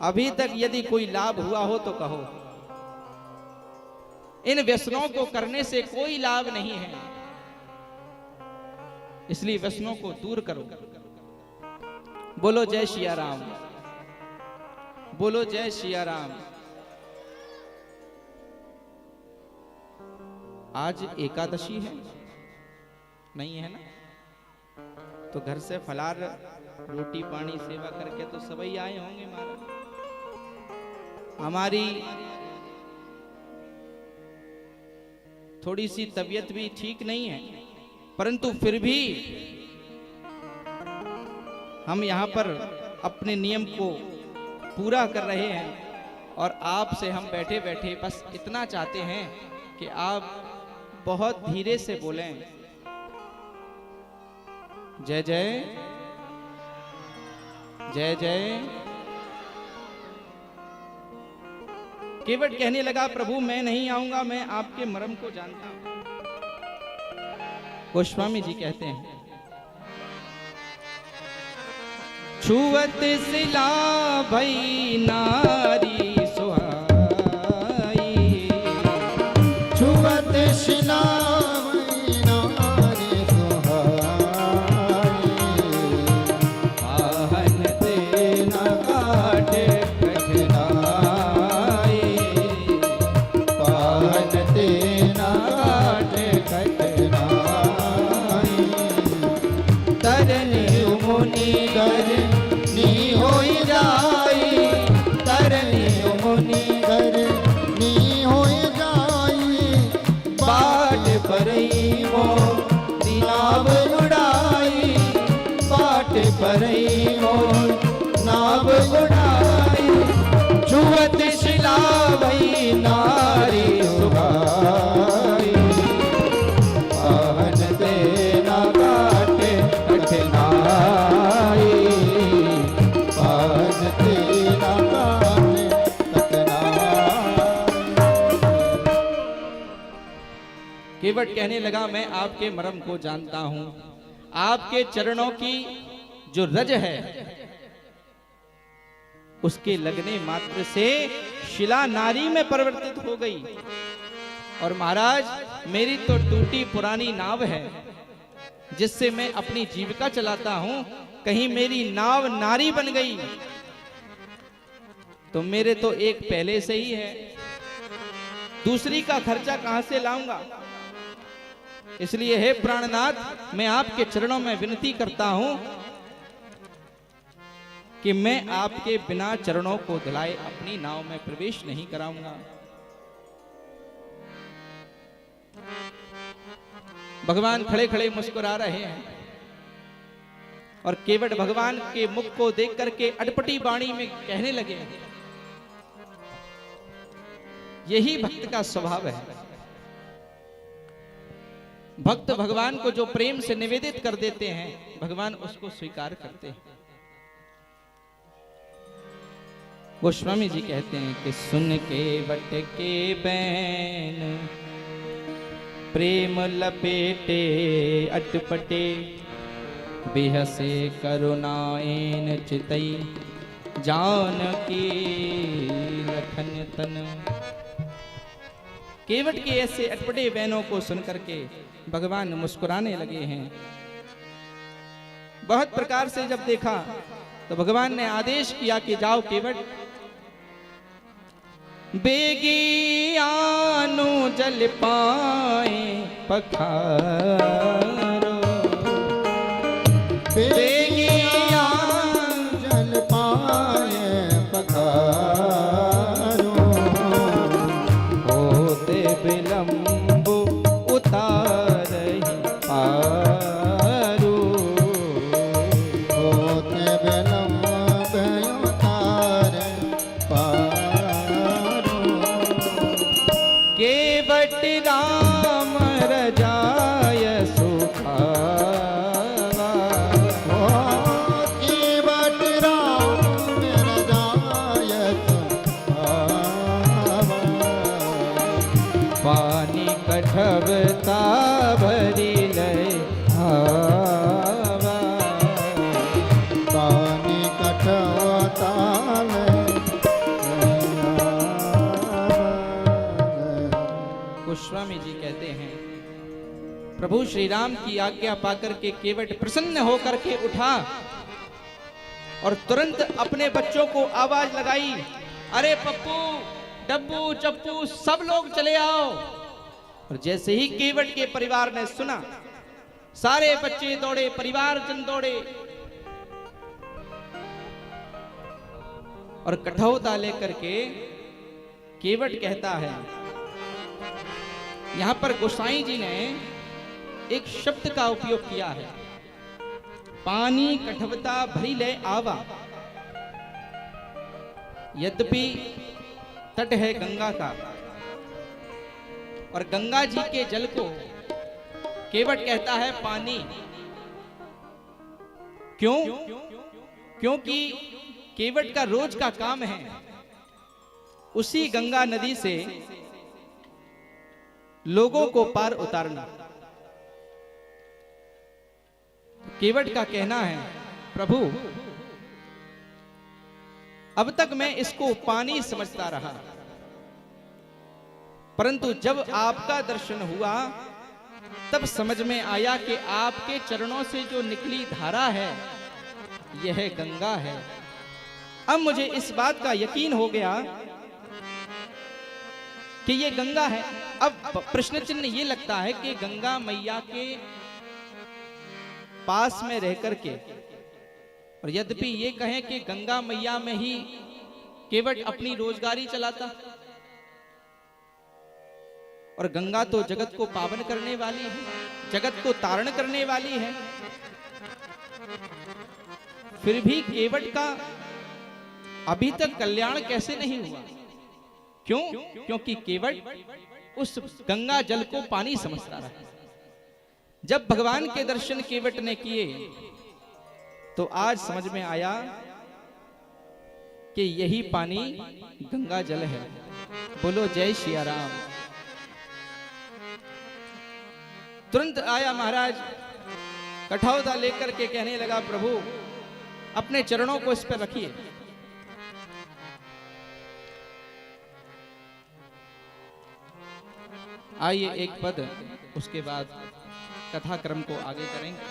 अभी तक यदि कोई लाभ हुआ हो तो कहो। इन व्यसनों को करने से कोई लाभ नहीं है, इसलिए व्यसनों को दूर करो। बोलो जय सिया राम, बोलो जय सिया राम। आज एकादशी है, नहीं है ना? तो घर से फलार रोटी पानी सेवा करके तो सभी आए होंगे महाराज। हमारी थोड़ी सी तबीयत भी ठीक नहीं है, परंतु फिर भी हम यहाँ पर अपने नियम को पूरा कर रहे हैं। और आपसे हम बैठे बैठे बस इतना चाहते हैं कि आप बहुत धीरे से बोलें, जय जय जय जय। केवट कहने लगा, प्रभु मैं नहीं आऊंगा, मैं आपके मर्म को जानता हूं। गोस्वामी जी कहते हैं, छुअत सिला भई नारी सुहाई, छुअत सिला भई नारी सुहाई, आहन ते न काटे कठिनाई, पाहन ते न काटे कठिनाई, तरनी मुनि करनी होई जाई, तरनी मुनि करनी होई जाई, बाट परई मो नाव उड़ाई, बाट परई मोर नाव उड़ाई, छुअत शिला भई नारी सुहाई, आहन ते न काटे कठिनाई, आहन ते न काटे कठिनाई। केवट कहने लगा, मैं आपके मर्म को जानता हूं। आपके चरणों की जो रज है उसके लगने मात्र से शिला नारी में परिवर्तित हो गई। और महाराज, मेरी तो टूटी पुरानी नाव है जिससे मैं अपनी जीविका चलाता हूं, कहीं मेरी नाव नारी बन गई तो मेरे तो एक पहले से ही है, दूसरी का खर्चा कहां से लाऊंगा। इसलिए हे प्राणनाथ, मैं आपके चरणों में विनती करता हूं कि मैं आपके बिना चरणों को धुलाए अपनी नाव में प्रवेश नहीं कराऊंगा। भगवान खड़े खड़े मुस्कुरा रहे हैं और केवट भगवान के मुख को देख करके अटपटी वाणी में कहने लगे, यही भक्त का स्वभाव है। भक्त भगवान को जो प्रेम से निवेदित कर देते हैं, भगवान उसको स्वीकार करते हैं। गोस्वामी जी कहते हैं कि सुन के बट के बैन प्रेम लपेटे अटपटे, बेहसे करुणाएन चितई जानकी लखन तन। केवट के ऐसे अटपटे बहनों को सुनकर के भगवान मुस्कुराने लगे हैं। बहुत प्रकार से जब देखा तो भगवान ने आदेश किया कि जाओ केवट, बेगी आनु जल पाए पखारो, बेगी आनु जल पाए पखारो, होते विलंब उतारहि पारो, होते विलंब उतारे पारो, केवट राम रजाय सुहाई, गोस्वामी जी कहते हैं, प्रभु श्री राम की आज्ञा पाकर के केवट प्रसन्न होकर के उठा और तुरंत अपने बच्चों को आवाज लगाई, अरे पप्पू डब्बू चप्पू सब लोग चले आओ। और जैसे ही केवट के परिवार ने सुना, सारे बच्चे दौड़े, परिवारजन दौड़े और कठौता लेकर के केवट कहता है, यहां पर गोसाई जी ने एक शब्द का उपयोग किया है, पानी कठवता भरी ले आवा। यद्यपि तट है गंगा का और गंगा जी के जल को केवट कहता है पानी। क्यों? क्योंकि केवट का रोज का काम है उसी गंगा नदी से लोगों को पार उतारना। केवट का कहना है, प्रभु अब तक मैं इसको पानी समझता रहा, परंतु जब आपका दर्शन हुआ तब समझ में आया कि आपके चरणों से जो निकली धारा है यह गंगा है। अब मुझे इस बात का यकीन हो गया कि ये गंगा है। अब प्रश्न चिन्ह ये लगता है कि गंगा मैया के पास में रह करके, और यद्यपि ये कहें कि गंगा मैया में ही केवट अपनी रोजगारी चलाता, और गंगा तो जगत को पावन करने वाली है, जगत को तारण करने वाली है, फिर भी केवट का अभी तक कल्याण कैसे नहीं हुआ? क्यों? क्योंकि केवट उस गंगा जल को पानी समझता रहा। जब भगवान के दर्शन केवट ने किए तो आज समझ में आया कि यही पानी गंगा जल है। बोलो जय सिया राम। तुरंत आया महाराज, कठौता लेकर के कहने लगा, प्रभु अपने चरणों को इस पर रखिए। आइए एक पद, उसके बाद कथा क्रम को आगे करेंगे।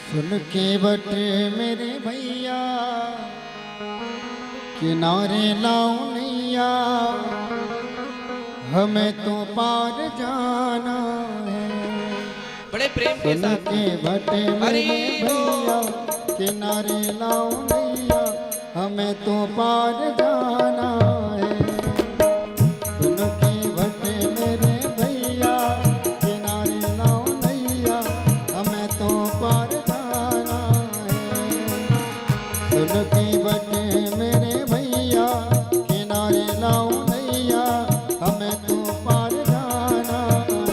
सुन केवट मेरे भैया, किनारे लाऊं नैया, हमें तो पार जाना है। बड़े प्रेम के साथ केवट मेरे भैया, किनारे लाऊं नैया, हमें तो पार जाना है। सुन केवट मेरे भैया, किनारे लाऊं नैया, हमें तो पार जाना है। सुन केवट मेरे भैया, किनारे लाऊं नैया, हमें तो पार जाना है।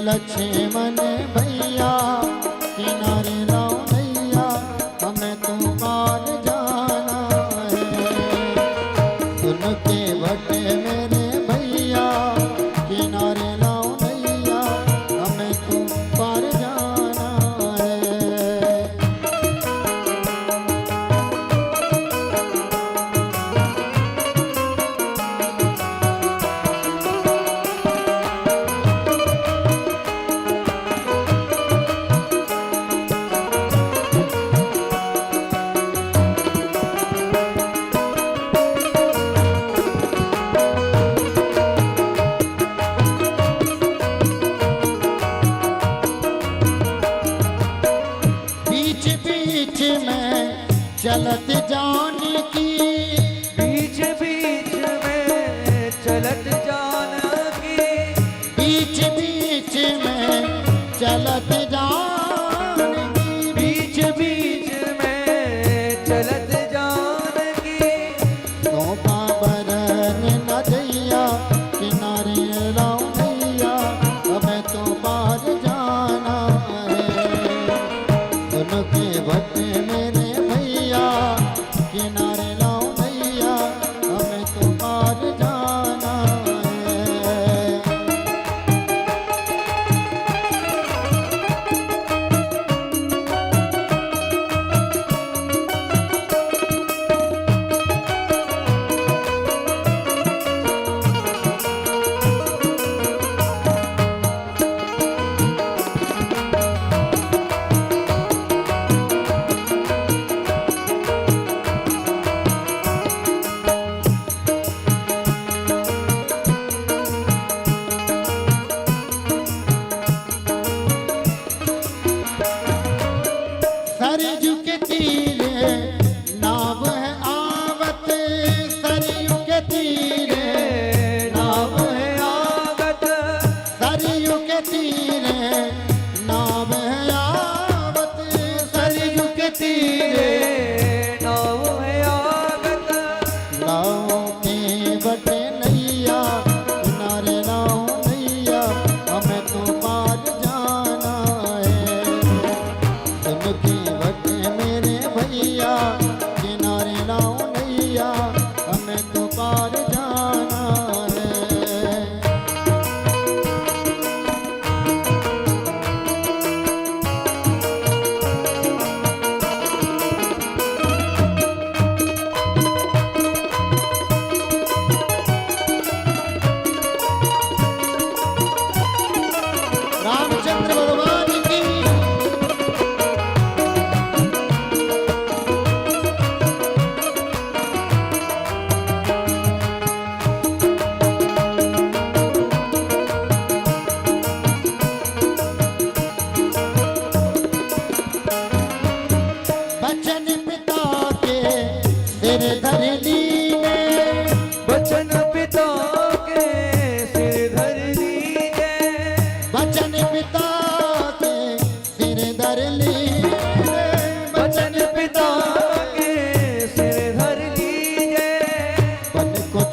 लक्ष्मण भैया, किनारे लाओ नैया, हमें तो पार जाना है। सुन केवट मेरे भैया, किनारे लाओ नैया, हमें तो पार जाना है।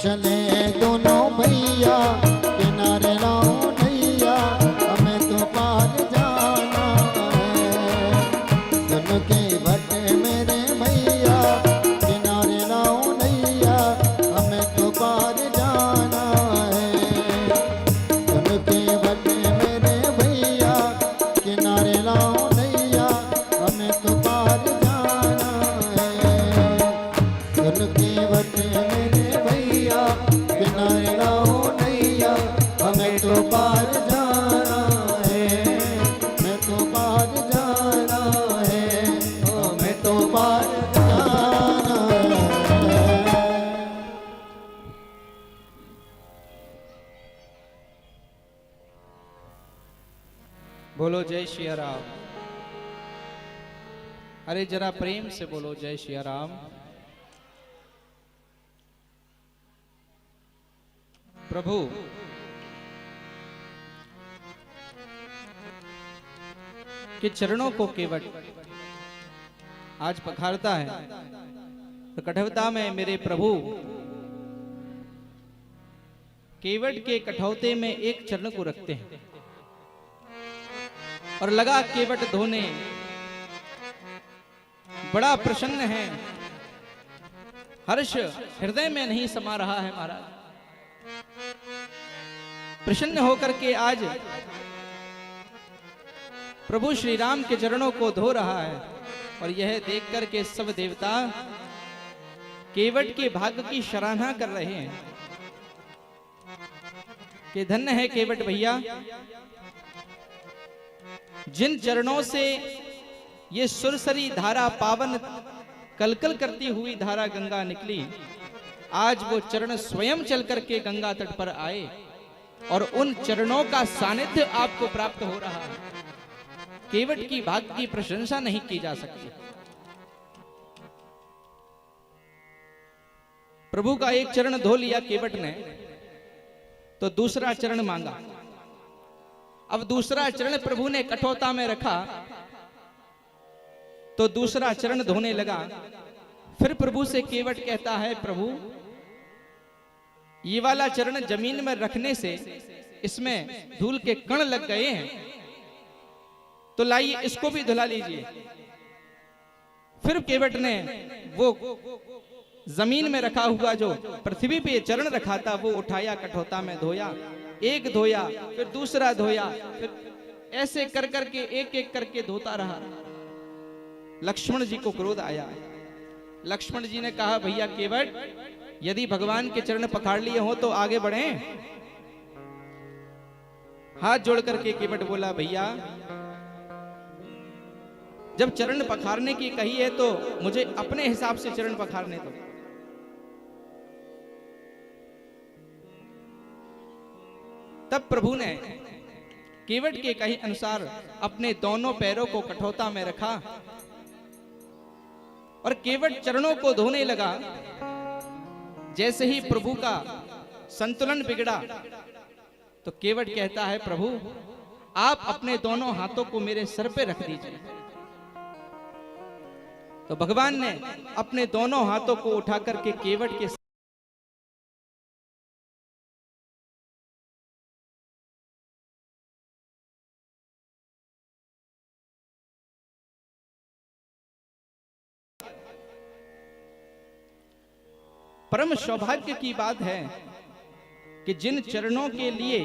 चले दोनों भैया किनारे लाओ नैया हमें तो पार जाना है। सुन के भट्ट मेरे भैया किनारे लाओ नैया हमें तो पार जाना है। सुन के भट्ट मेरे भैया किनारे लाओ नैया हमें तो पार जाना है। सुन के भट्ट मेरे भैया किनारे लाओ नैया हमें तो पार जाना है। मैं तो पार जाना है, हमें तो पार जाना है। बोलो जय सिया राम। अरे जरा प्रेम से बोलो जय सिया राम। प्रभु के चरणों को केवट आज पखारता है तो कठौता में मेरे प्रभु केवट के कठौते में एक चरण को रखते हैं और लगा केवट धोने। बड़ा प्रसन्न है, हर्ष हृदय में नहीं समा रहा है महाराज। प्रसन्न होकर के आज प्रभु श्री राम के चरणों को धो रहा है और यह देख कर के सब देवता केवट के भाग्य की सराहना कर रहे हैं कि धन्य है केवट भैया, जिन चरणों से ये सुरसरी धारा पावन कलकल करती हुई धारा गंगा निकली, आज वो चरण स्वयं चल करके गंगा तट पर आए और उन चरणों का सानिध्य आपको प्राप्त हो रहा है। केवट की भाग्य की प्रशंसा नहीं की जा सकती। प्रभु का एक चरण धो लिया केवट ने तो दूसरा चरण मांगा। अब दूसरा चरण प्रभु ने कठौता में रखा तो दूसरा चरण धोने लगा। फिर प्रभु से केवट कहता है, प्रभु ये वाला चरण जमीन में रखने से इसमें धूल के कण लग गए हैं, तो लाइए इसको भी धुला लीजिए। फिर केवट ने वो जमीन में रखा हुआ जो पृथ्वी पे चरण रखा था वो उठाया, कठौता में धोया, एक धोया फिर दूसरा धोया, फिर ऐसे कर करके एक एक करके धोता रहा। लक्ष्मण जी को क्रोध आया। लक्ष्मण जी ने कहा, भैया केवट, यदि भगवान के चरण पकड़ लिए हो तो आगे बढ़े। हाथ जोड़ करके केवट बोला, भैया जब चरण पखारने की कही है तो मुझे अपने हिसाब से चरण पखारने दो। तब प्रभु ने केवट के कही अनुसार अपने दोनों पैरों को कठौता में रखा और केवट चरणों को धोने लगा। जैसे ही प्रभु का संतुलन बिगड़ा तो केवट कहता है, प्रभु आप अपने दोनों हाथों को मेरे सर पे रख दीजिए। तो भगवान ने अपने दोनों हाथों को उठा करके केवट के परम सौभाग्य की बात है कि जिन चरणों के लिए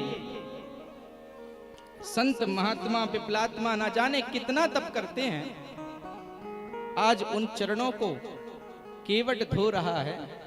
संत महात्मा पिपलात्मा ना जाने कितना तप करते हैं, आज उन चरणों को केवट धो रहा है।